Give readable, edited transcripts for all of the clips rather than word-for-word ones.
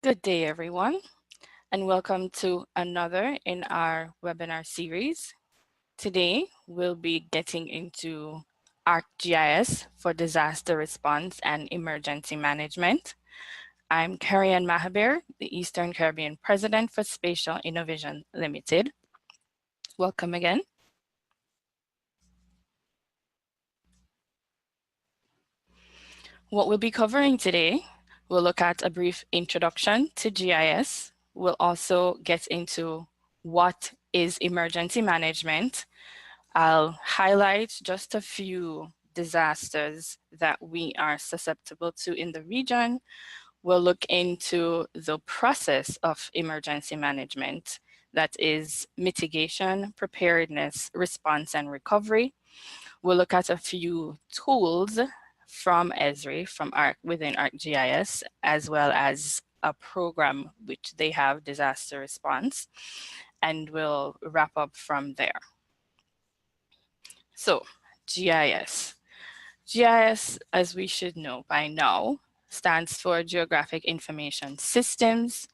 Good day, everyone, and welcome to another in our webinar series. Today, we'll be getting into ArcGIS for disaster response and emergency management. I'm Kerry-Ann Mahabeer, the Eastern Caribbean President for Spatial Innovision Limited. Welcome again. What we'll be covering today, we'll look at a brief introduction to GIS. We'll also get into what is emergency management. I'll highlight just a few disasters that we are susceptible to in the region. We'll look into the process of emergency management, that is mitigation, preparedness, response, and recovery. We'll look at a few tools from Esri, within ArcGIS, as well as a program which they have, disaster response, and we'll wrap up from there. So, GIS. GIS, as we should know by now, stands for Geographic Information Systems.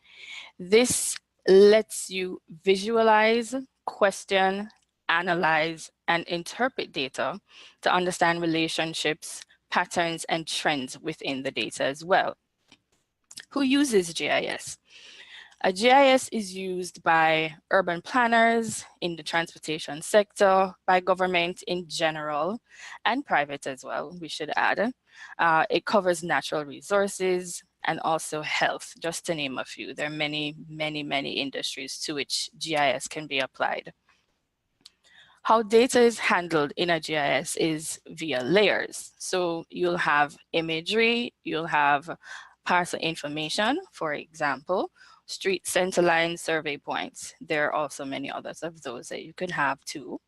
This lets you visualize, question, analyze, and interpret data to understand relationships, patterns, and trends within the data as well. Who uses GIS? A GIS is used by urban planners in the transportation sector, by government in general, and private as well, we should add. It covers natural resources and also health, just to name a few. There are many, many, many industries to which GIS can be applied. How data is handled in a GIS is via layers. So you'll have imagery, you'll have parcel information, for example, street centerline survey points. There are also many others of those that you could have too.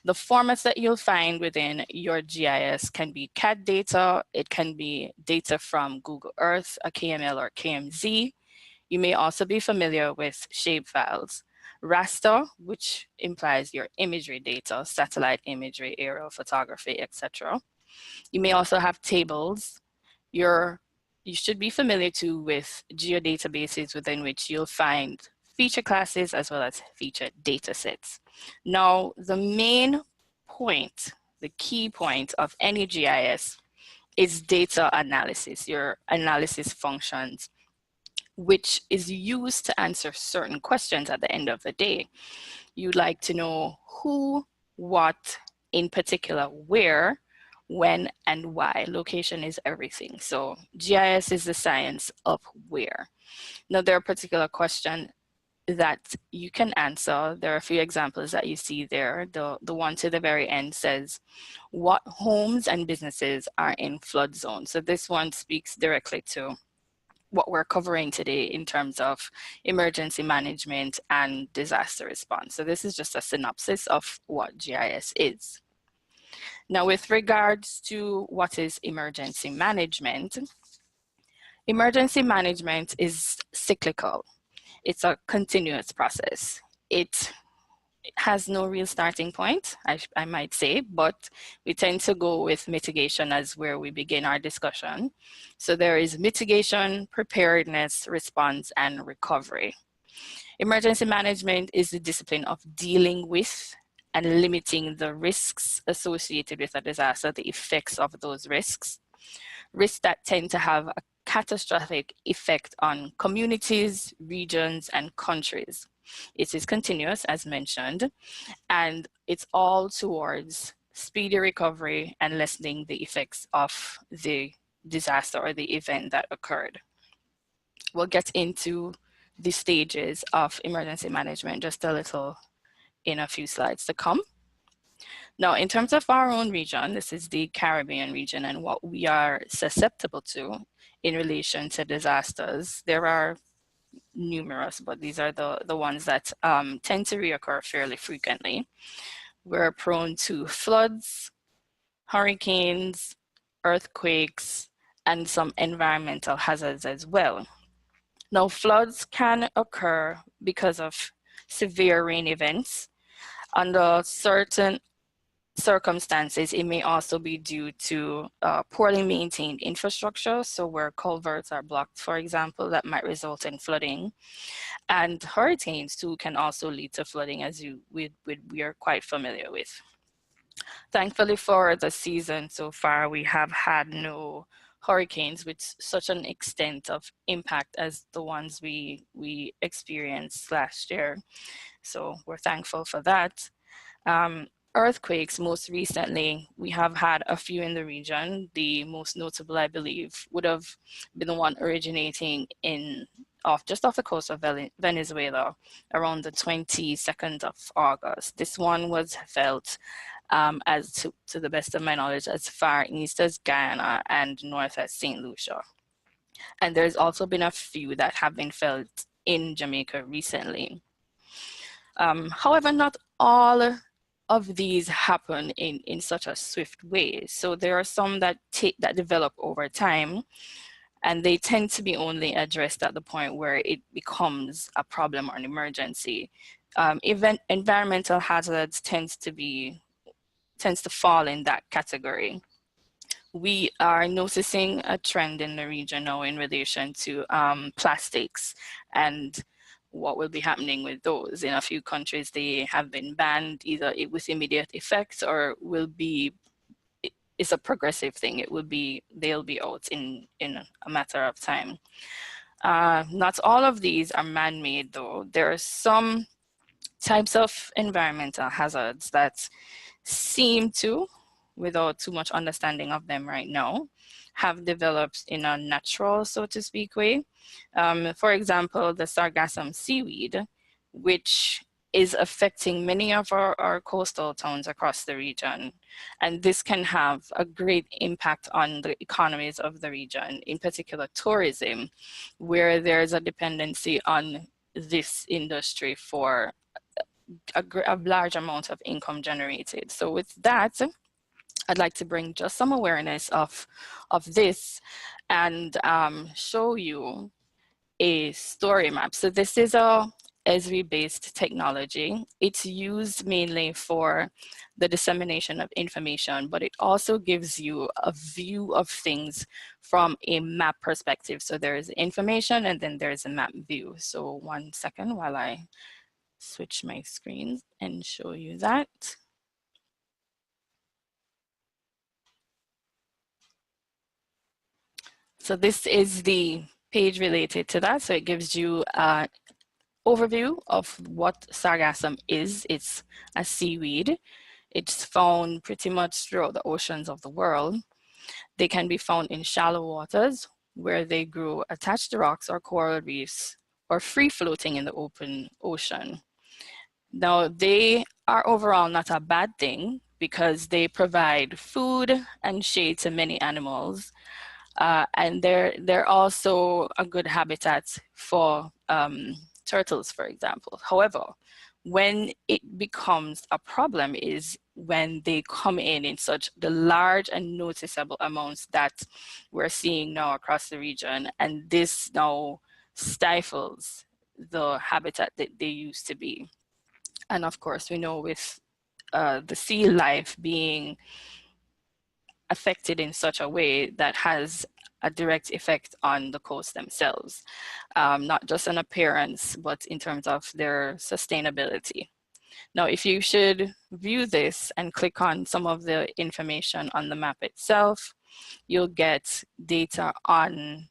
The formats that you'll find within your GIS can be CAD data, it can be data from Google Earth, a KML or KMZ. You may also be familiar with shapefiles. Raster, which implies your imagery data, satellite imagery, aerial photography, etc. You may also have tables. You should be familiar too with geodatabases within which you'll find feature classes as well as feature data sets. Now, the main point, the key point of any GIS is data analysis, your analysis functions, which is used to answer certain questions at the end of the day. You'd like to know who, what, in particular, where, when, and why. Location is everything. So GIS is the science of where. Now, there are particular questions that you can answer. There are a few examples that you see there. The one to the very end says, what homes and businesses are in flood zone? So this one speaks directly to what we're covering today in terms of emergency management and disaster response. So this is just a synopsis of what GIS is. Now, with regards to what is emergency management is cyclical. It's a continuous process. It has no real starting point, I might say, but we tend to go with mitigation as where we begin our discussion. So there is mitigation, preparedness, response, and recovery. Emergency management is the discipline of dealing with and limiting the risks associated with a disaster, the effects of those risks that tend to have a catastrophic effect on communities, regions, and countries. It is continuous, as mentioned, and it's all towards speedy recovery and lessening the effects of the disaster or the event that occurred. We'll get into the stages of emergency management just a little in a few slides to come. Now, in terms of our own region, this is the Caribbean region and what we are susceptible to in relation to disasters. There are numerous, but these are the ones that tend to reoccur fairly frequently. We're prone to floods, hurricanes, earthquakes, and some environmental hazards as well. Now, floods can occur because of severe rain events under certain circumstances, it may also be due to poorly maintained infrastructure. So where culverts are blocked, for example, that might result in flooding. And hurricanes too can also lead to flooding, as we are quite familiar with. Thankfully for the season so far, we have had no hurricanes with such an extent of impact as the ones we experienced last year. So we're thankful for that. Earthquakes, most recently, we have had a few in the region. The most notable, I believe, would have been the one originating just off the coast of Venezuela around the 22nd of August. This one was felt, as to the best of my knowledge, as far east as Guyana and north as St. Lucia. And there's also been a few that have been felt in Jamaica recently. However, not all of these happen in such a swift way. So there are some that develop over time, and they tend to be only addressed at the point where it becomes a problem or an emergency. Environmental hazards tends to fall in that category. We are noticing a trend in the region now in relation to plastics and what will be happening with those. In a few countries, they have been banned either with immediate effect or it's a progressive thing. They'll be out in a matter of time. Not all of these are man-made though. There are some types of environmental hazards that seem to, without too much understanding of them right now, have developed in a natural, so to speak, way. For example, the sargassum seaweed, which is affecting many of our coastal towns across the region. And this can have a great impact on the economies of the region, in particular tourism, where there's a dependency on this industry for a large amount of income generated. So with that, I'd like to bring just some awareness of this and show you a story map. So this is a Esri-based technology. It's used mainly for the dissemination of information, but it also gives you a view of things from a map perspective. So there's information and then there's a map view. So 1 second while I switch my screens and show you that. So this is the page related to that. So it gives you an overview of what sargassum is. It's a seaweed. It's found pretty much throughout the oceans of the world. They can be found in shallow waters where they grow attached to rocks or coral reefs or free floating in the open ocean. Now, they are overall not a bad thing because they provide food and shade to many animals. And they're also a good habitat for turtles, for example. However, when it becomes a problem is when they come in such the large and noticeable amounts that we're seeing now across the region. And this now stifles the habitat that they used to be. And of course, we know with the sea life being affected in such a way that has a direct effect on the coast themselves, not just an appearance, but in terms of their sustainability. Now, if you should view this and click on some of the information on the map itself, you'll get data on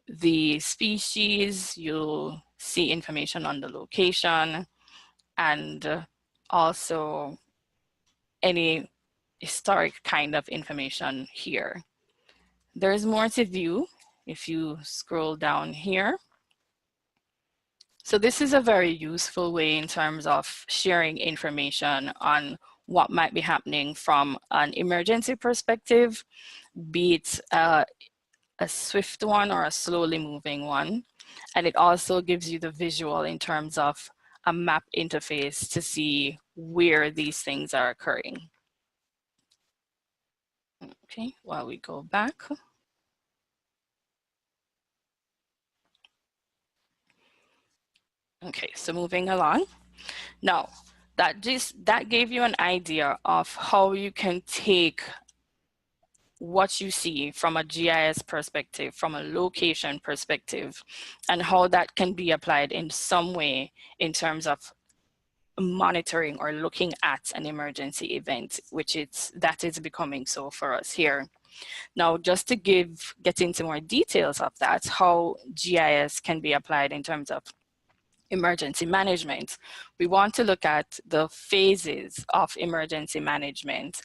the species, you'll see information on the location, and also any historic kind of information here. There's more to view if you scroll down here. So this is a very useful way in terms of sharing information on what might be happening from an emergency perspective, be it a swift one or a slowly moving one. And it also gives you the visual in terms of a map interface to see where these things are occurring. Okay, while we go back. Okay, so moving along. Now, that gave you an idea of how you can take what you see from a GIS perspective, from a location perspective, and how that can be applied in some way in terms of monitoring or looking at an emergency event, that is becoming so for us here. Now, just to get into more details of that, how GIS can be applied in terms of emergency management, we want to look at the phases of emergency management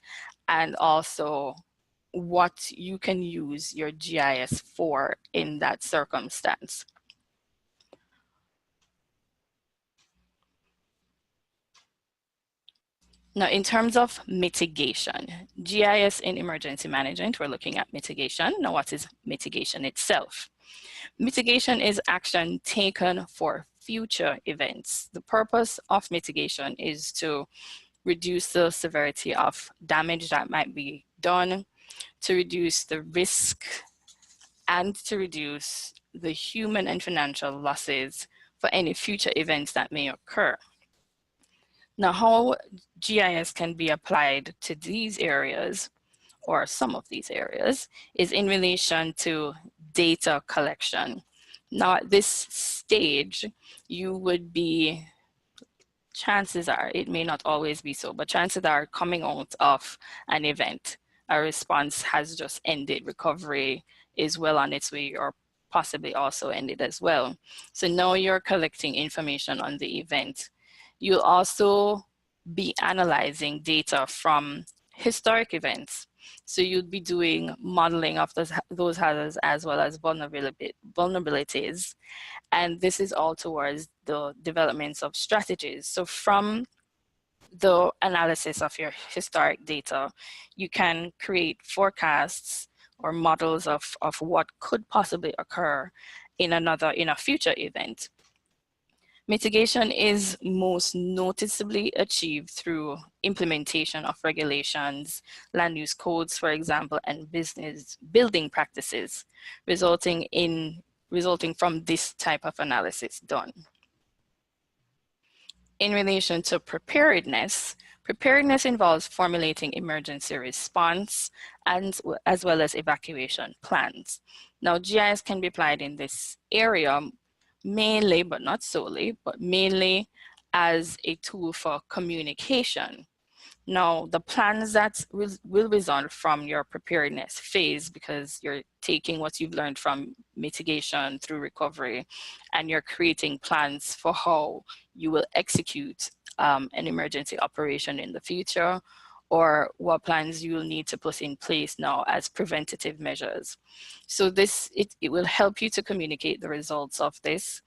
and also what you can use your GIS for in that circumstance. Now, in terms of mitigation, GIS in emergency management, we're looking at mitigation. Now, what is mitigation itself? Mitigation is action taken for future events. The purpose of mitigation is to reduce the severity of damage that might be done, to reduce the risk, and to reduce the human and financial losses for any future events that may occur. Now, how GIS can be applied to these areas, or some of these areas, is in relation to data collection. Now, at this stage, you would be, chances are, it may not always be so, but chances are coming out of an event, a response has just ended, recovery is well on its way, or possibly also ended as well. So now you're collecting information on the event. You'll also be analyzing data from historic events. So you'd be doing modeling of those hazards as well as vulnerabilities. And this is all towards the developments of strategies. So from the analysis of your historic data, you can create forecasts or models of what could possibly occur in a future event. Mitigation is most noticeably achieved through implementation of regulations, land use codes, for example, and business building practices, resulting from this type of analysis done. In relation to preparedness, preparedness involves formulating emergency response and as well as evacuation plans. Now, GIS can be applied in this area mainly, but not solely, but mainly as a tool for communication. Now, the plans that will result from your preparedness phase, because you're taking what you've learned from mitigation through recovery, and you're creating plans for how you will execute an emergency operation in the future, or what plans you will need to put in place now as preventative measures. So it will help you to communicate the results of this,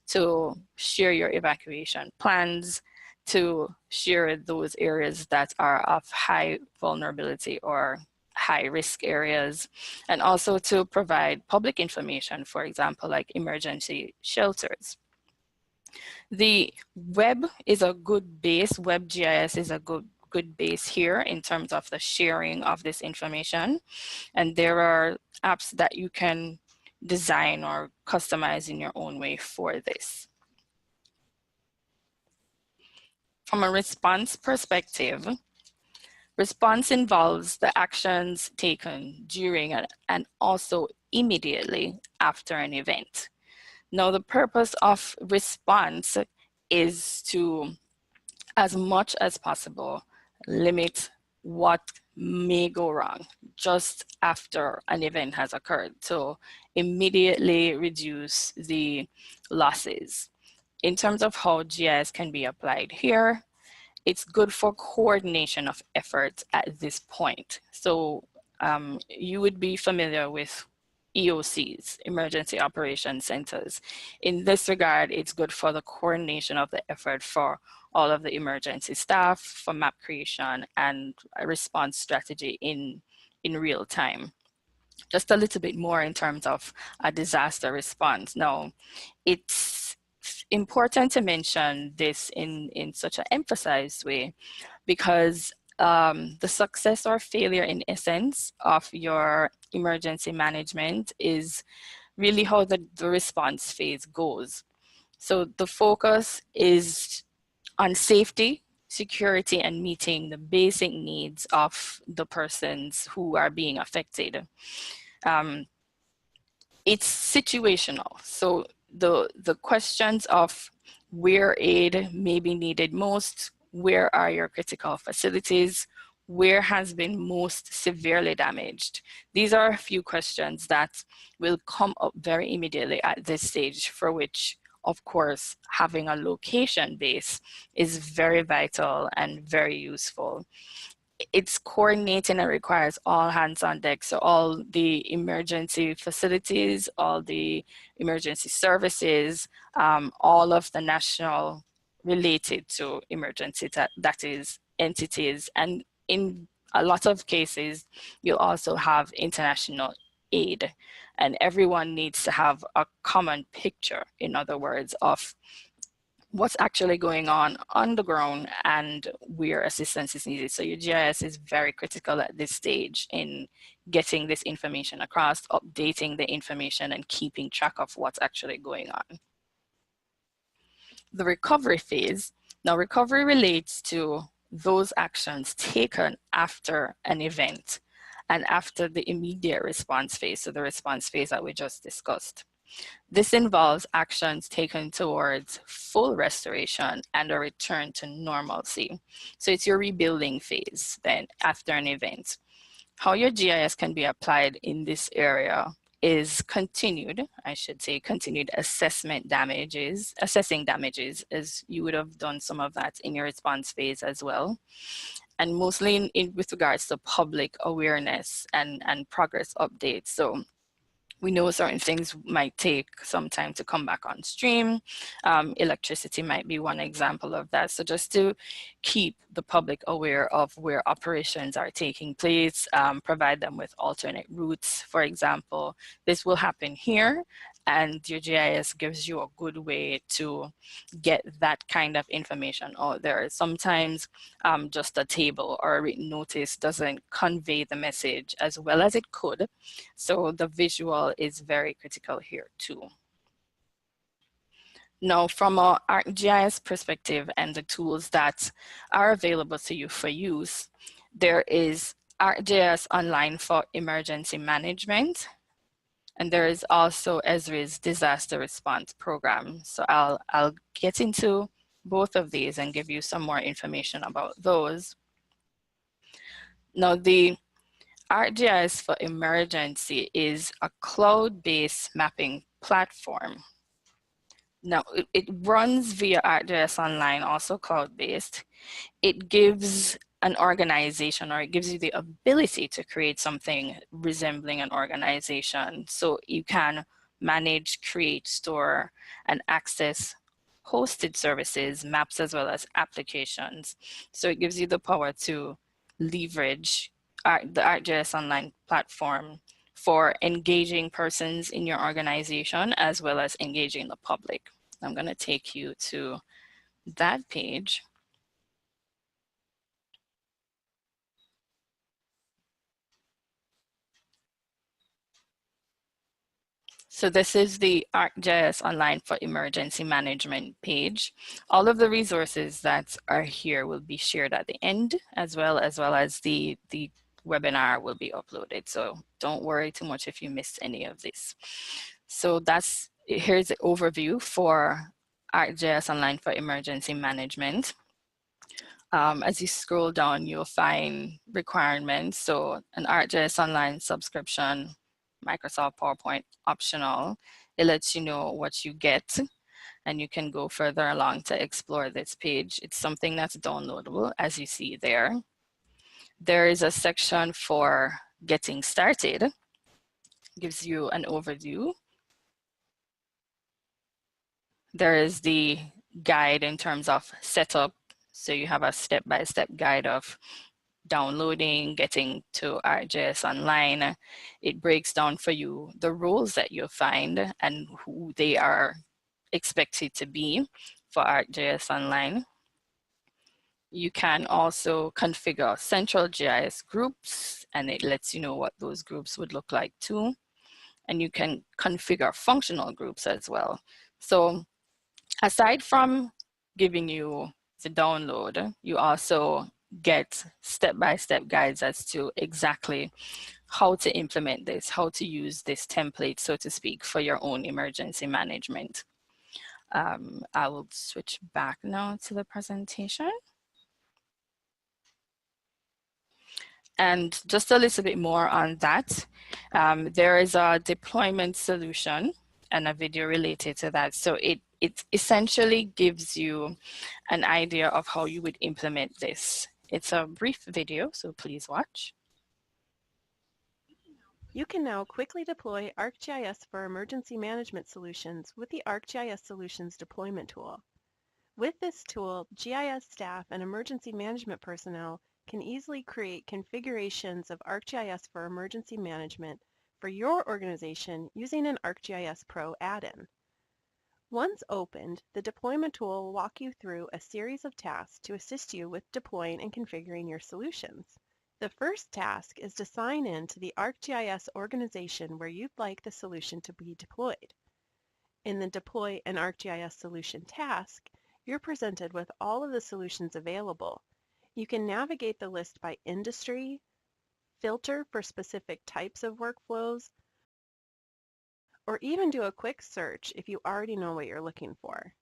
to share your evacuation plans, to share those areas that are of high vulnerability or high risk areas, and also to provide public information, for example, like emergency shelters. The web is a good base, WebGIS is a good base here in terms of the sharing of this information. And there are apps that you can design or customize in your own way for this. From a response perspective, response involves the actions taken during and also immediately after an event. Now, the purpose of response is to, as much as possible, limit what may go wrong just after an event has occurred. So immediately reduce the losses. In terms of how GIS can be applied here, it's good for coordination of efforts at this point. So you would be familiar with EOCs, Emergency Operations Centers. In this regard, it's good for the coordination of the effort for all of the emergency staff, for map creation and a response strategy in real time. Just a little bit more in terms of a disaster response. Now, it's important to mention this in such an emphasized way, because the success or failure in essence of your emergency management is really how the response phase goes. So the focus is on safety, security, and meeting the basic needs of the persons who are being affected. It's situational. So the questions of where aid may be needed most, where are your critical facilities, where has been most severely damaged. These are a few questions that will come up very immediately at this stage, for which, of course, having a location base is very vital and very useful. It's coordinating and requires all hands on deck. So all the emergency facilities, all the emergency services, all of the national related to emergency, that is entities. And in a lot of cases, you'll also have international aid, and everyone needs to have a common picture, in other words, of what's actually going on the ground and where assistance is needed. So your GIS is very critical at this stage in getting this information across, updating the information, and keeping track of what's actually going on. The recovery phase. Now, recovery relates to those actions taken after an event and after the immediate response phase, so the response phase that we just discussed. This involves actions taken towards full restoration and a return to normalcy. So it's your rebuilding phase then after an event. How your GIS can be applied in this area is continued assessment damages, assessing damages, as you would have done some of that in your response phase as well. And mostly with regards to public awareness and progress updates. So we know certain things might take some time to come back on stream. Electricity might be one example of that. So just to keep the public aware of where operations are taking place, provide them with alternate routes, for example. This will happen here, and your GIS gives you a good way to get that kind of information out there. Sometimes just a table or a written notice doesn't convey the message as well as it could. So the visual is very critical here too. Now, from our ArcGIS perspective and the tools that are available to you for use, there is ArcGIS Online for Emergency Management, and there is also Esri's Disaster Response Program. So I'll get into both of these and give you some more information about those. Now, the ArcGIS for Emergency is a cloud-based mapping platform. Now, it runs via ArcGIS Online, also cloud-based. It gives an organization, or it gives you the ability to create something resembling an organization. So you can manage, create, store, and access hosted services, maps, as well as applications. So it gives you the power to leverage the ArcGIS Online platform for engaging persons in your organization, as well as engaging the public. I'm going to take you to that page. So this is the ArcGIS Online for Emergency Management page. All of the resources that are here will be shared at the end, as well as the webinar will be uploaded. So don't worry too much if you missed any of this. So here's the overview for ArcGIS Online for Emergency Management. As you scroll down, you'll find requirements. So an ArcGIS Online subscription, Microsoft PowerPoint optional. It lets you know what you get, and you can go further along to explore this page. It's something that's downloadable, as you see there. There is a section for getting started. It gives you an overview. There is the guide in terms of setup. So you have a step-by-step guide of downloading, getting to ArcGIS Online. It breaks down for you the roles that you'll find and who they are expected to be for ArcGIS Online. You can also configure central GIS groups, and it lets you know what those groups would look like too. And you can configure functional groups as well. So aside from giving you to download. You also get step-by-step guides as to exactly how to implement this, how to use this template, so to speak, for your own emergency management. I will switch back now to the presentation. And just a little bit more on that. There is a deployment solution and a video related to that. So it essentially gives you an idea of how you would implement this. It's a brief video, so please watch. You can now quickly deploy ArcGIS for emergency management solutions with the ArcGIS Solutions Deployment Tool. With this tool, GIS staff and emergency management personnel can easily create configurations of ArcGIS for emergency management for your organization using an ArcGIS Pro add-in. Once opened, the deployment tool will walk you through a series of tasks to assist you with deploying and configuring your solutions. The first task is to sign in to the ArcGIS organization where you'd like the solution to be deployed. In the Deploy an ArcGIS Solution task, you're presented with all of the solutions available. You can navigate the list by industry, filter for specific types of workflows, or even do a quick search if you already know what you're looking for.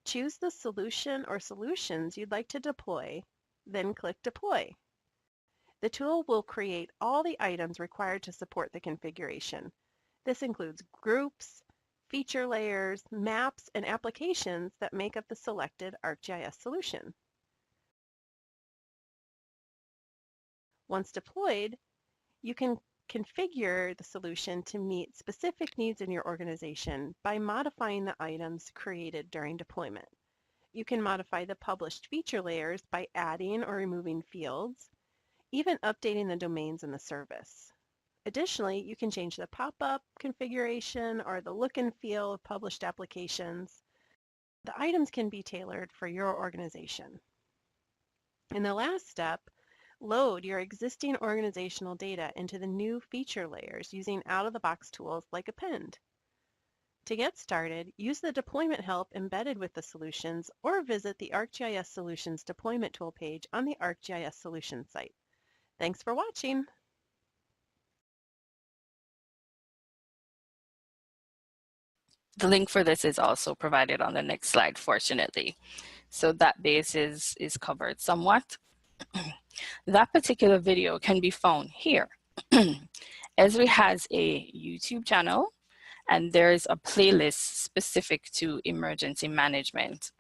Choose the solution or solutions you'd like to deploy, then click Deploy. The tool will create all the items required to support the configuration. This includes groups, feature layers, maps, and applications that make up the selected ArcGIS solution. Once deployed, you can configure the solution to meet specific needs in your organization by modifying the items created during deployment. You can modify the published feature layers by adding or removing fields, even updating the domains in the service. Additionally, you can change the pop-up configuration or the look and feel of published applications. The items can be tailored for your organization. In the last step, load your existing organizational data into the new feature layers using out-of-the-box tools like Append. To get started, use the deployment help embedded with the solutions or visit the ArcGIS Solutions Deployment Tool page on the ArcGIS Solutions site. Thanks for watching. The link for this is also provided on the next slide, fortunately. So that base is covered somewhat. That particular video can be found here. Esri has a YouTube channel, and there is a playlist specific to emergency management.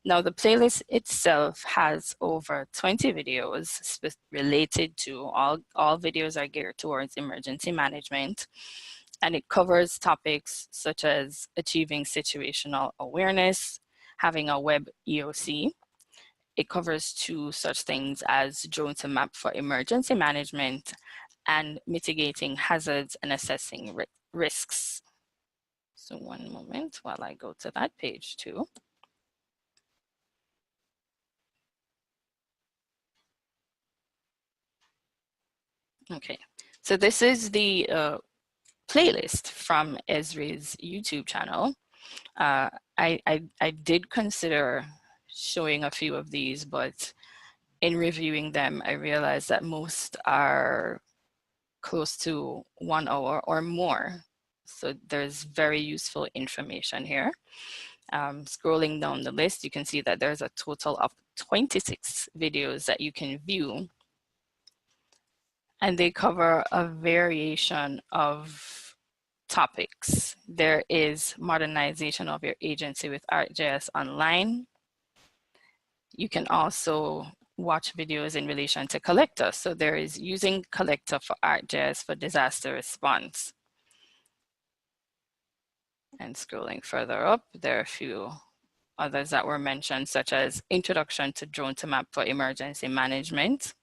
Now, the playlist itself has over 20 videos related to, all videos are geared towards emergency management, and it covers topics such as achieving situational awareness, having a web EOC. It covers two such things as drone to map for emergency management and mitigating hazards and assessing risks. So one moment while I go to that page too. Okay, so this is the playlist from Esri's YouTube channel. I did consider showing a few of these, but in reviewing them, I realized that most are close to 1 hour or more. So there's very useful information here. Scrolling down the list, you can see that there's a total of 26 videos that you can view. And they cover a variation of topics. There is modernization of your agency with ArcGIS Online. You can also watch videos in relation to Collector. So there is using Collector for ArcGIS for disaster response. And scrolling further up, there are a few others that were mentioned, such as Introduction to Drone to Map for Emergency Management.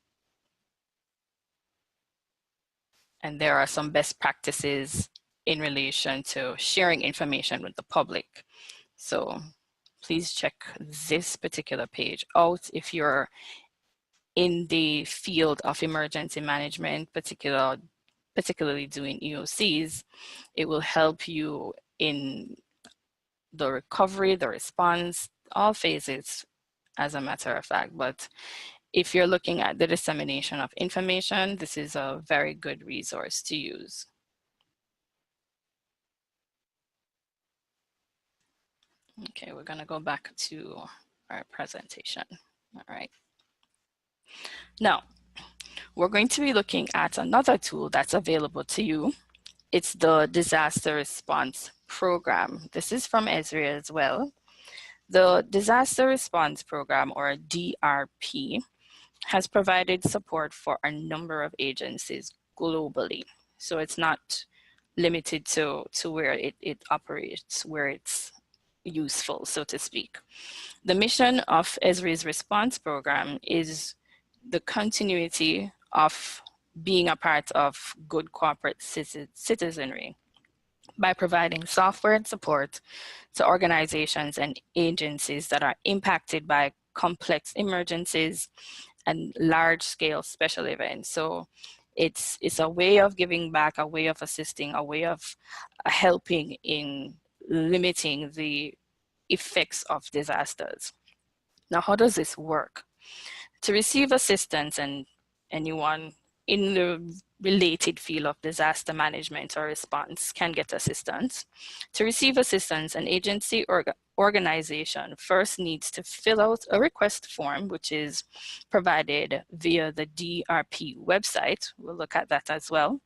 And there are some best practices in relation to sharing information with the public. So please check this particular page out if you're in the field of emergency management, particularly doing EOCs. It will help you in the recovery, the response, all phases, as a matter of fact. But if you're looking at the dissemination of information, this is a very good resource to use. Okay, we're gonna go back to our presentation. All right. Now, we're going to be looking at another tool that's available to you. It's the Disaster Response Program. This is from Esri as well. The Disaster Response Program, or DRP, has provided support for a number of agencies globally. So it's not limited to where it operates, where it's useful, so to speak. The mission of Esri's response program is the continuity of being a part of good corporate citizenry by providing software and support to organizations and agencies that are impacted by complex emergencies and large-scale special events. So it's a way of giving back, a way of assisting, a way of helping in limiting the effects of disasters. Now, how does this work? To receive assistance, and anyone in the related field of disaster management or response can get assistance. To receive assistance, an agency or organization first needs to fill out a request form, which is provided via the DRP website. We'll look at that as well.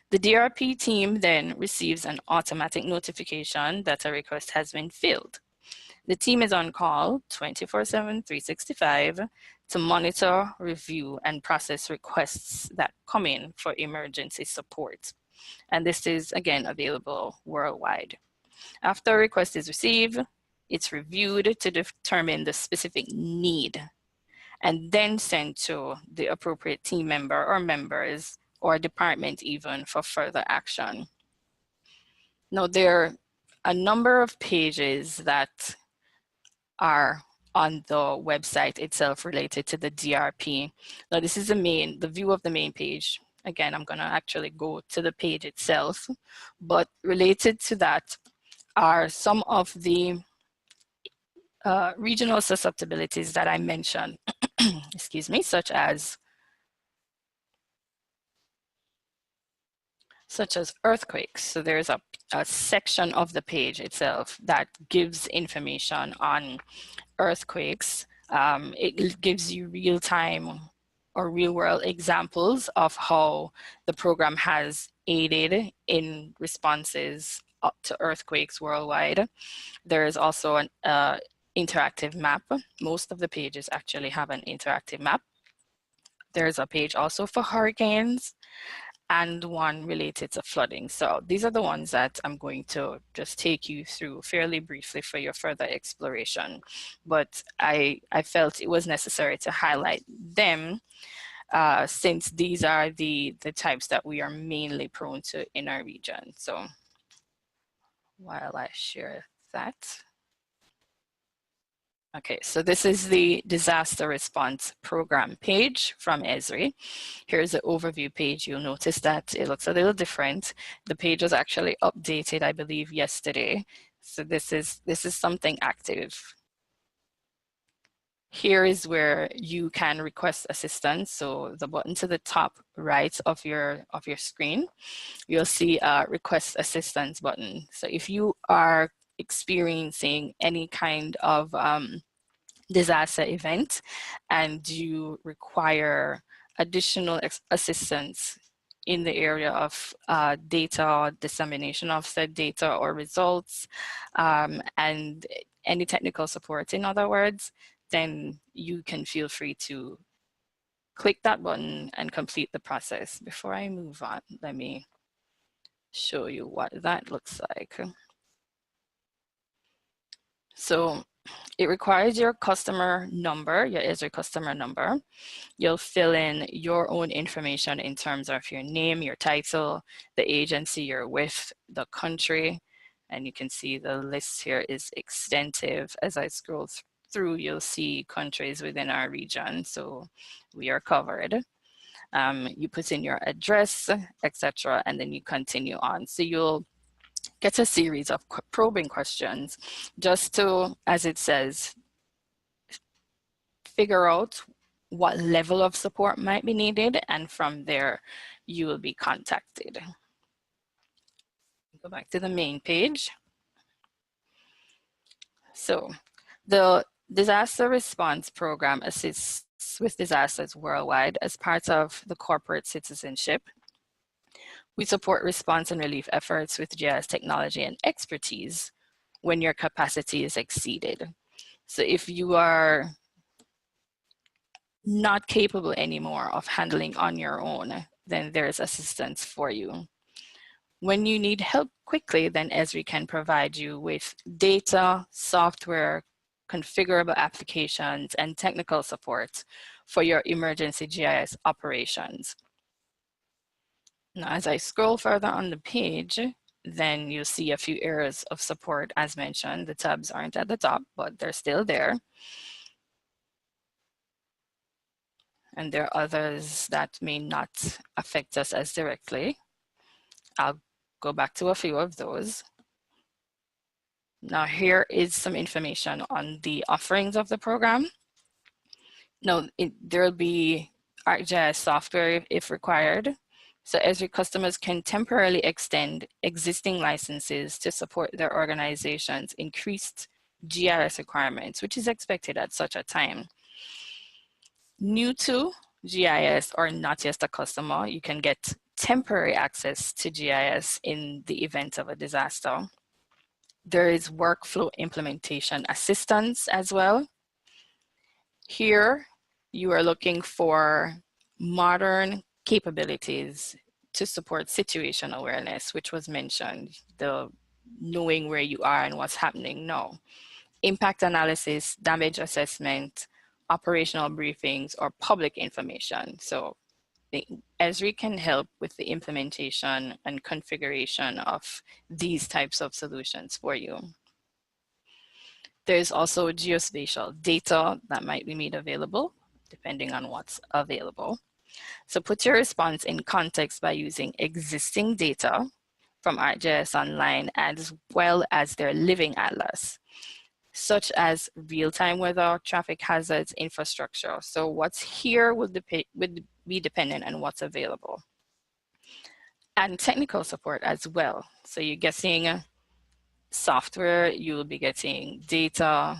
The DRP team then receives an automatic notification that a request has been filled. The team is on call 24/7, 365 to monitor, review, and process requests that come in for emergency support. And this is, again, available worldwide. After a request is received, it's reviewed to determine the specific need and then sent to the appropriate team member or members or department even for further action. Now, there are a number of pages that are on the website itself related to the DRP. Now, this is the view of the main page. Again, I'm gonna actually go to the page itself, but related to that are some of the regional susceptibilities that I mentioned, excuse me, such as earthquakes. So there's a section of the page itself that gives information on earthquakes. It gives you real-time or real-world examples of how the program has aided in responses up to earthquakes worldwide. There is also an interactive map. Most of the pages actually have an interactive map. There's a page also for hurricanes and one related to flooding. So these are the ones that I'm going to just take you through fairly briefly for your further exploration. But I felt it was necessary to highlight them since these are the types that we are mainly prone to in our region. So while I share that. Okay, so this is the disaster response program page from Esri. Here's the overview page. You'll notice that it looks a little different. The page was actually updated, I believe, yesterday. So this is something active. Here is where you can request assistance. So the button to the top right of your screen, you'll see a request assistance button. So if you are experiencing any kind of disaster event and you require additional assistance in the area of data, dissemination of said data or results, and any technical support, in other words, then you can feel free to click that button and complete the process. Before I move on, let me show you what that looks like. So it requires your customer number, your Esri customer number. You'll fill in your own information in terms of your name, your title, the agency you're with, the country, and you can see the list here is extensive. As I scroll through, you'll see countries within our region, so we are covered. You put in your address, etc., and then you continue on. So you'll get a series of probing questions just to, as it says, figure out what level of support might be needed, and from there you will be contacted. Go back to the main page. So the Disaster Response Program assists with disasters worldwide as part of the corporate citizenship. We support response and relief efforts with GIS technology and expertise when your capacity is exceeded. So if you are not capable anymore of handling on your own, then there's assistance for you. When you need help quickly, then Esri can provide you with data, software, configurable applications, and technical support for your emergency GIS operations. Now, as I scroll further on the page, then you'll see a few areas of support as mentioned. The tabs aren't at the top, but they're still there. And there are others that may not affect us as directly. I'll go back to a few of those. Now here is some information on the offerings of the program. Now there'll be ArcGIS software if required. So Esri customers can temporarily extend existing licenses to support their organization's increased GIS requirements, which is expected at such a time. New to GIS or not yet a customer, you can get temporary access to GIS in the event of a disaster. There is workflow implementation assistance as well. Here, you are looking for modern capabilities to support situation awareness, which was mentioned, the knowing where you are and what's happening now. Impact analysis, damage assessment, operational briefings, or public information. So Esri can help with the implementation and configuration of these types of solutions for you. There's also geospatial data that might be made available depending on what's available. So put your response in context by using existing data from ArcGIS Online as well as their living atlas, such as real-time weather, traffic hazards, infrastructure. So what's here would be dependent on what's available. And technical support as well. So you're getting software, you will be getting data,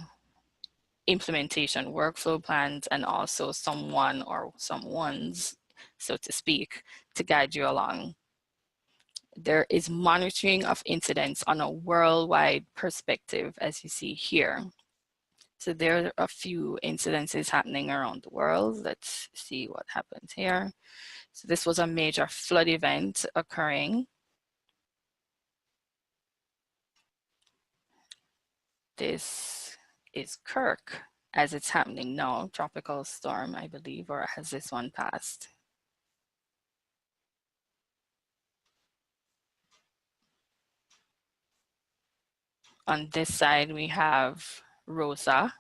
implementation workflow plans, and also someone or someones, so to speak, to guide you along. There is monitoring of incidents on a worldwide perspective, as you see here. So there are a few incidences happening around the world. Let's see what happens here. So this was a major flood event occurring. This is Kirk as it's happening now, tropical storm, I believe, or has this one passed? On this side, we have Rosa.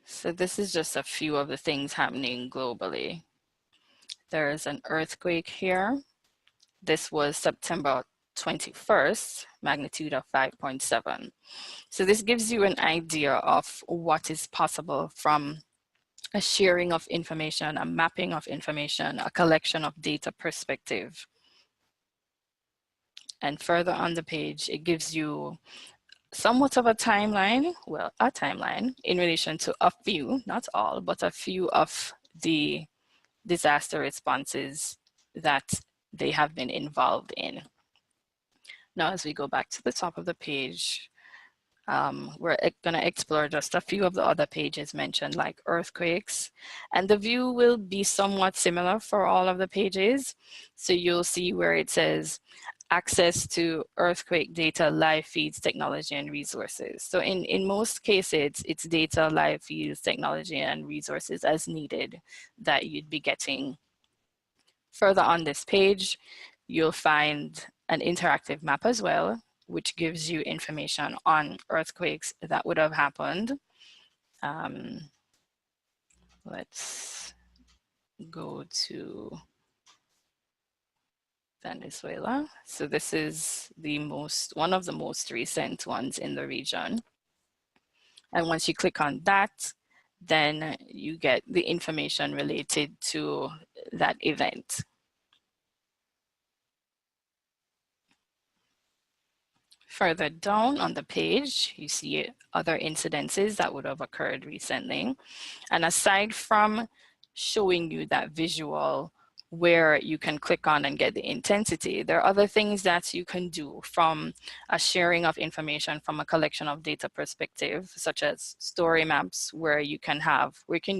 So this is just a few of the things happening globally. There is an earthquake here. This was September 21st, magnitude of 5.7. So this gives you an idea of what is possible from a sharing of information, a mapping of information, a collection of data perspective. And further on the page, it gives you somewhat of a timeline, well, a timeline in relation to a few, not all, but a few of the disaster responses that they have been involved in. Now, as we go back to the top of the page, we're going to explore just a few of the other pages mentioned, like earthquakes, and the view will be somewhat similar for all of the pages. So you'll see where it says access to earthquake data, live feeds, technology, and resources. So in most cases, it's data, live feeds, technology, and resources as needed that you'd be getting. Further on this page, you'll find an interactive map as well, which gives you information on earthquakes that would have happened. Let's go to Venezuela. So this is one of the most recent ones in the region. And once you click on that, then you get the information related to that event. Further down on the page, you see other incidences that would have occurred recently. And aside from showing you that visual where you can click on and get the intensity, there are other things that you can do from a sharing of information from a collection of data perspective, such as story maps, where you can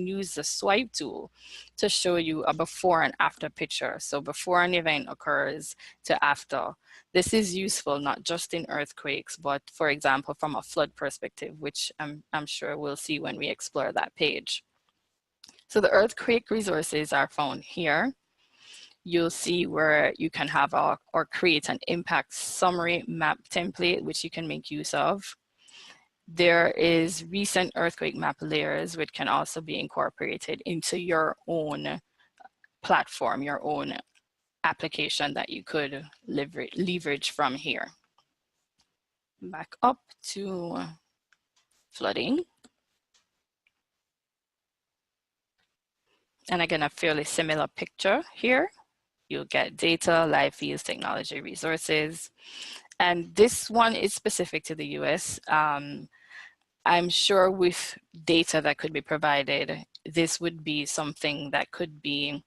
use the swipe tool to show you a before and after picture. So before an event occurs to after. This is useful not just in earthquakes, but for example, from a flood perspective, which I'm sure we'll see when we explore that page. So the earthquake resources are found here. You'll see where you can have or create an impact summary map template, which you can make use of. There is recent earthquake map layers, which can also be incorporated into your own platform, your own application that you could leverage from here. Back up to flooding. And again, a fairly similar picture here. You'll get data, live fields, technology, resources. And this one is specific to the US. I'm sure with data that could be provided, this would be something that could be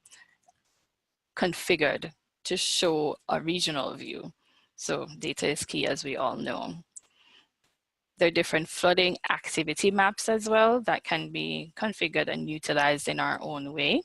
configured to show a regional view. So data is key, as we all know. There are different flooding activity maps as well that can be configured and utilized in our own way.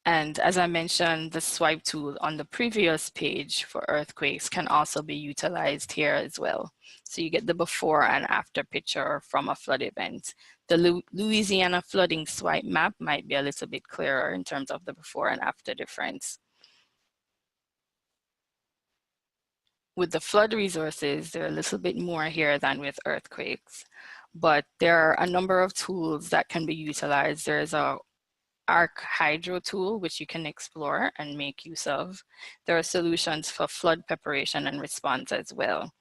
And as I mentioned, the swipe tool on the previous page for earthquakes can also be utilized here as well. So you get the before and after picture from a flood event. The Louisiana flooding swipe map might be a little bit clearer in terms of the before and after difference. With the flood resources, there are a little bit more here than with earthquakes, but there are a number of tools that can be utilized. There's a ArcHydro tool, which you can explore and make use of. There are solutions for flood preparation and response as well.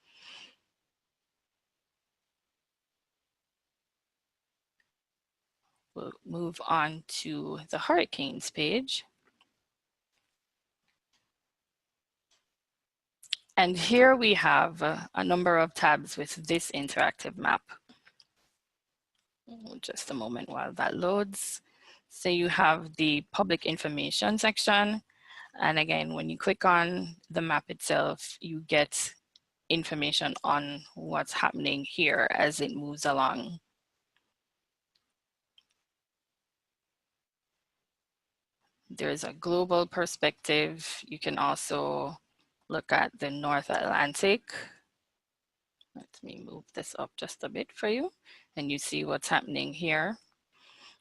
We'll move on to the hurricanes page. And here we have a number of tabs with this interactive map. Just a moment while that loads. So you have the public information section. And again, when you click on the map itself, you get information on what's happening here as it moves along. There's a global perspective. You can also look at the North Atlantic. Let me move this up just a bit for you, and you see what's happening here.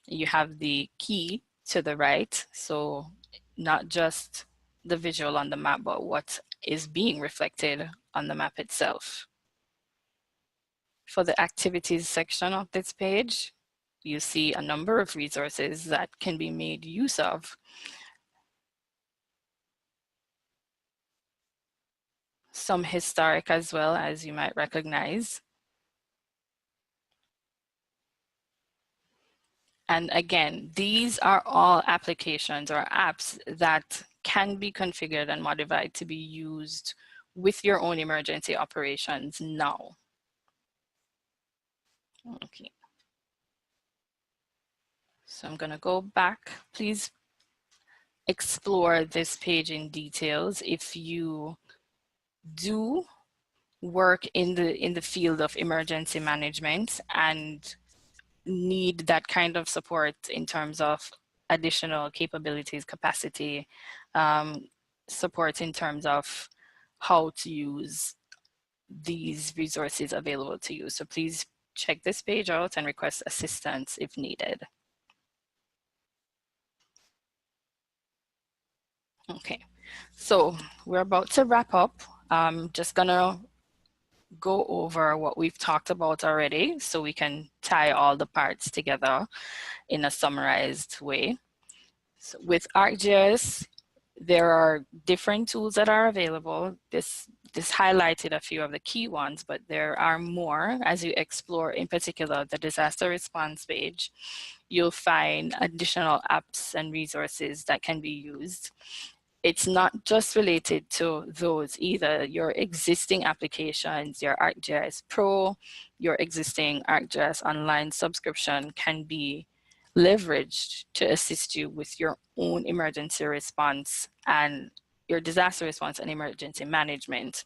You have the key to the right, so not just the visual on the map, but what is being reflected on the map itself. For the activities section of this page, you see a number of resources that can be made use of. Some historic as well, as you might recognize. And again, these are all applications or apps that can be configured and modified to be used with your own emergency operations now. Okay. So I'm going to go back. Please explore this page in details if you do work in the field of emergency management and need that kind of support in terms of additional capabilities, capacity, support in terms of how to use these resources available to you. So please check this page out and request assistance if needed. Okay, so we're about to wrap up. I'm just gonna go over what we've talked about already so we can tie all the parts together in a summarized way. So with ArcGIS, There are different tools that are available. This highlighted a few of the key ones, but there are more. As you explore, in particular, the disaster response page, you'll find additional apps and resources that can be used. It's not just related to those either. Your existing applications, your ArcGIS Pro, your existing ArcGIS Online subscription can be leveraged to assist you with your own emergency response and your disaster response and emergency management.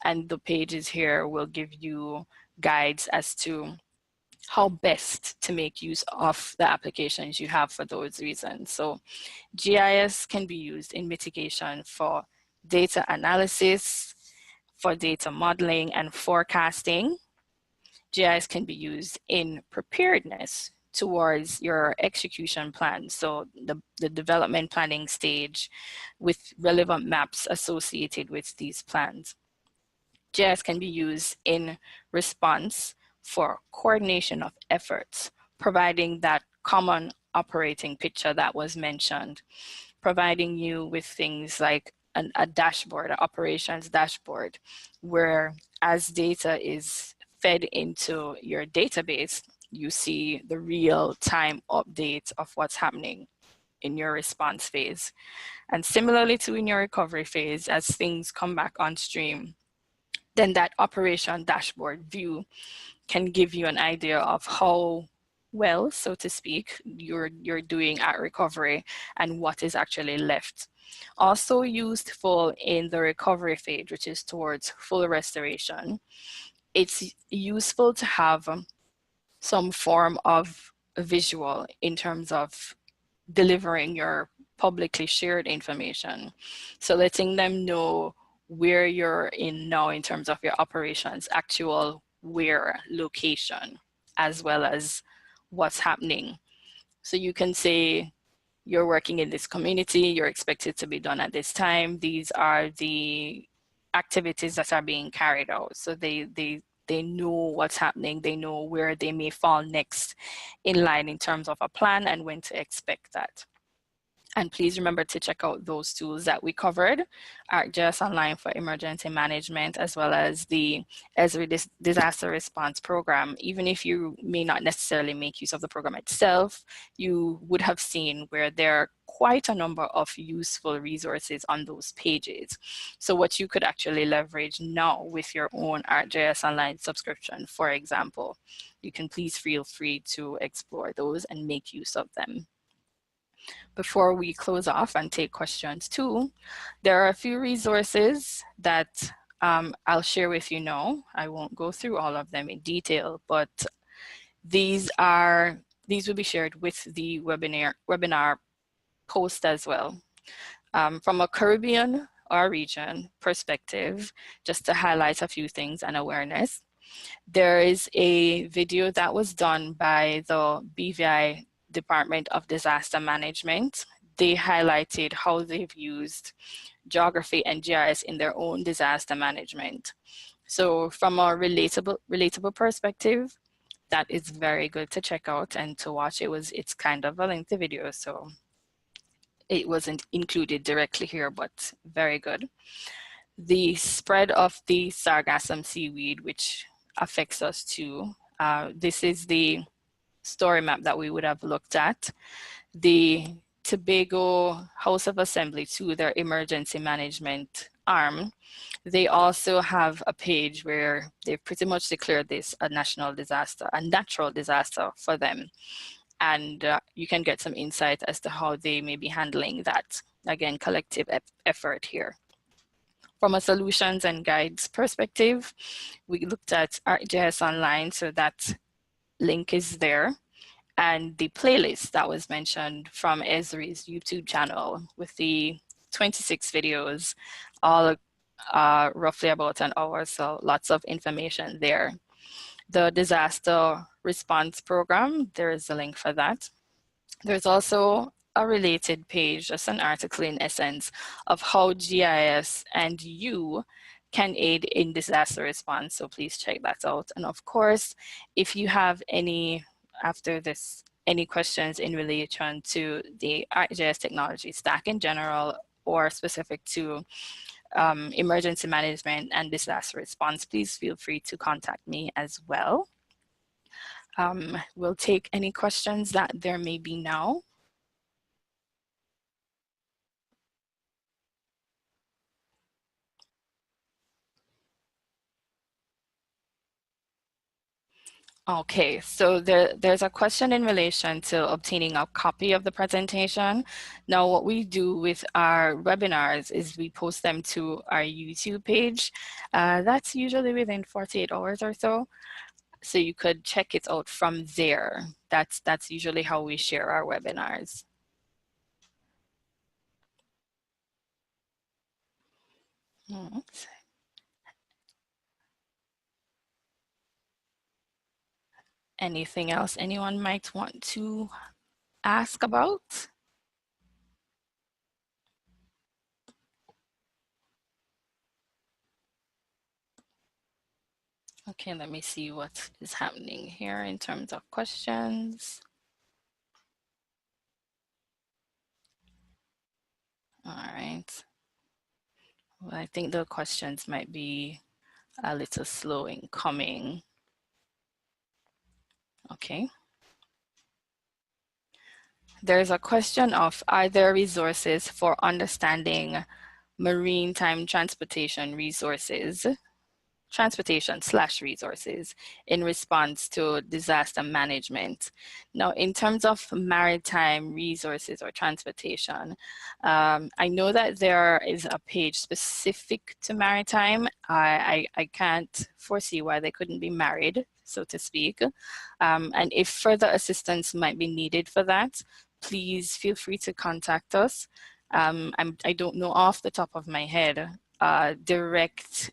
And the pages here will give you guides as to how best to make use of the applications you have for those reasons. So GIS can be used in mitigation for data analysis, for data modeling and forecasting. GIS can be used in preparedness towards your execution plan. So the development planning stage with relevant maps associated with these plans. GIS can be used in response for coordination of efforts, providing that common operating picture that was mentioned, providing you with things like a dashboard, an operations dashboard, where as data is fed into your database, you see the real-time update of what's happening in your response phase. And similarly to in your recovery phase, as things come back on stream, then that operation dashboard view can give you an idea of how well, so to speak, you're doing at recovery and what is actually left. Also useful in the recovery phase, which is towards full restoration, it's useful to have some form of visual in terms of delivering your publicly shared information. So letting them know where you're in now in terms of your operations, actual where location, as well as what's happening. So you can say you're working in this community, you're expected to be done at this time. These are the activities that are being carried out. So they know what's happening, they know where they may fall next in line in terms of a plan and when to expect that. And please remember to check out those tools that we covered, ArcGIS Online for Emergency Management, as well as the Esri Disaster Response Program. Even if you may not necessarily make use of the program itself, you would have seen where there are quite a number of useful resources on those pages. So what you could actually leverage now with your own ArcGIS Online subscription, for example, you can please feel free to explore those and make use of them. Before we close off and take questions too, there are a few resources that I'll share with you now. I won't go through all of them in detail, but these will be shared with the webinar post as well. From a Caribbean or region perspective, just to highlight a few things and awareness, there is a video that was done by the BVI Department of Disaster Management. They highlighted how they've used geography and GIS in their own disaster management. So from a relatable perspective, that is very good to check out and to watch. It's kind of a lengthy video, so it wasn't included directly here, but very good. The spread of the sargassum seaweed, which affects us too. This is the story map that we would have looked at. The Tobago House of Assembly to their emergency management arm, they also have a page where they've pretty much declared this a national disaster, a natural disaster for them. And you can get some insight as to how they may be handling that. Again, collective effort here. From a solutions and guides perspective, we looked at ArcGIS Online, so that link is there. And the playlist that was mentioned from Esri's YouTube channel with the 26 videos, all roughly about an hour, so lots of information there. The disaster response program, there is a link for that. There's also a related page, just an article in essence, of how GIS and you can aid in disaster response. So please check that out. And of course, if you have any, after this, any questions in relation to the ArcGIS technology stack in general, or specific to emergency management and disaster response, please feel free to contact me as well. We'll take any questions that there may be now. Okay, so there's a question in relation to obtaining a copy of the presentation. Now, what we do with our webinars is we post them to our YouTube page. That's usually within 48 hours or so. So you could check it out from there. That's usually how we share our webinars. Anything else anyone might want to ask about? Okay, let me see what is happening here in terms of questions. All right. Well, I think the questions might be a little slow in coming. Okay. There's a question of, are there resources for understanding maritime transportation resources in response to disaster management? Now, in terms of maritime resources or transportation, I know that there is a page specific to maritime. I can't foresee why they couldn't be married, so to speak. And if further assistance might be needed for that, please feel free to contact us. I don't know off the top of my head direct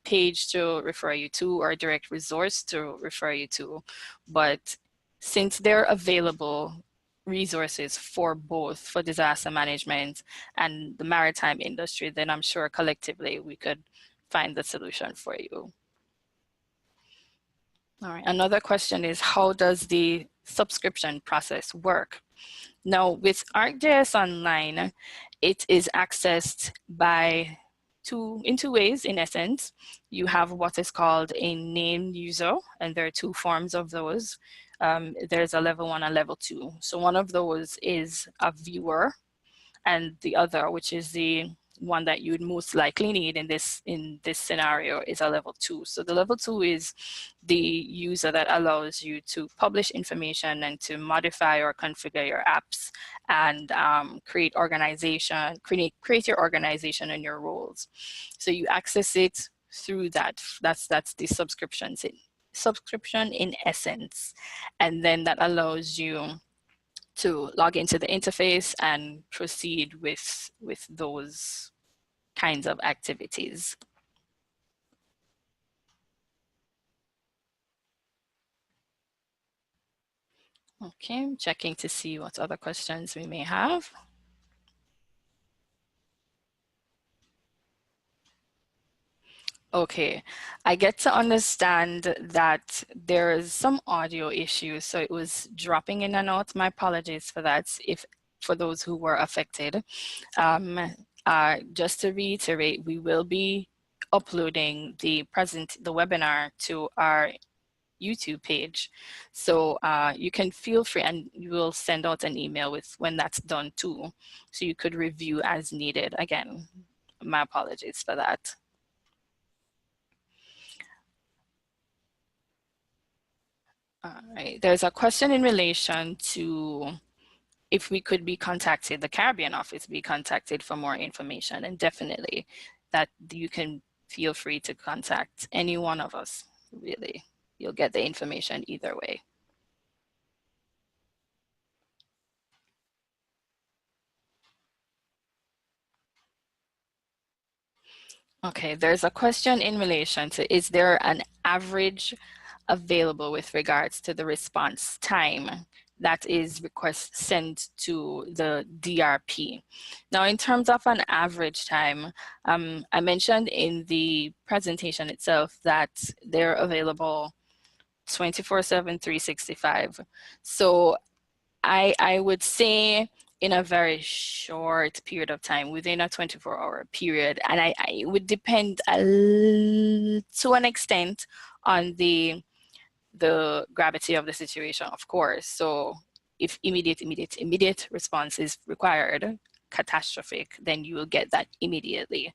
page to refer you to or a direct resource to refer you to, but since they're available resources for both for disaster management and the maritime industry, then I'm sure collectively we could find the solution for you. All right, another question is, how does the subscription process work? Now, with ArcGIS Online, it is accessed in two ways, in essence. You have what is called a named user, and there are two forms of those. There's a level 1 and level 2. So one of those is a viewer, and the other, which is the one that you would most likely need in this scenario, is a level 2. So the level 2 is the user that allows you to publish information and to modify or configure your apps and create your organization and your roles. So you access it through that. That's the subscription in essence, and then that allows you to log into the interface and proceed with those kinds of activities. Okay, I'm checking to see what other questions we may have. Okay, I get to understand that there is some audio issues, so it was dropping in and out. My apologies for that, for those who were affected. Just to reiterate, we will be uploading the webinar to our YouTube page. So you can feel free, and you will send out an email with when that's done too. So you could review as needed. Again, my apologies for that. All right, there's a question in relation to if we could be contacted, the Caribbean office be contacted for more information, and definitely that you can feel free to contact any one of us, really. You'll get the information either way. Okay, there's a question in relation to, is there an average available with regards to the response time that is request sent to the DRP? Now, in terms of an average time, I mentioned in the presentation itself that they're available 24/7, 365. So I would say in a very short period of time, within a 24-hour period. And it would depend to an extent on the gravity of the situation, of course. So if immediate response is required, catastrophic, then you will get that immediately.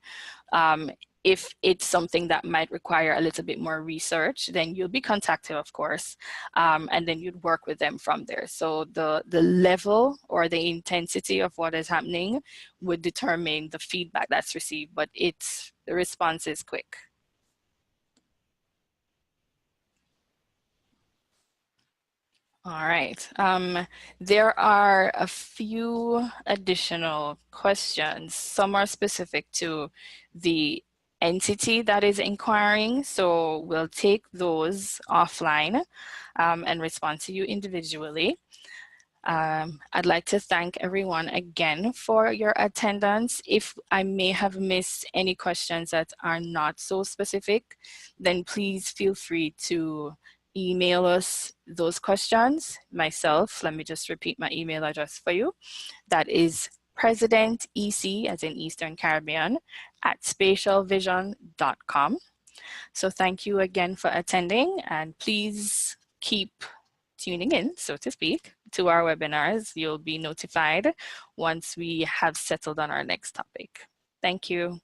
If it's something that might require a little bit more research, then you'll be contacted, of course, and then you'd work with them from there. So the level or the intensity of what is happening would determine the feedback that's received, but the response is quick. All right. There are a few additional questions. Some are specific to the entity that is inquiring, so we'll take those offline and respond to you individually. I'd like to thank everyone again for your attendance. If I may have missed any questions that are not so specific, then please feel free to email us those questions. Myself, let me just repeat my email address for you. That is presidentec, as in Eastern Caribbean, @spatialvision.com. So thank you again for attending, and please keep tuning in, so to speak, to our webinars. You'll be notified once we have settled on our next topic. Thank you.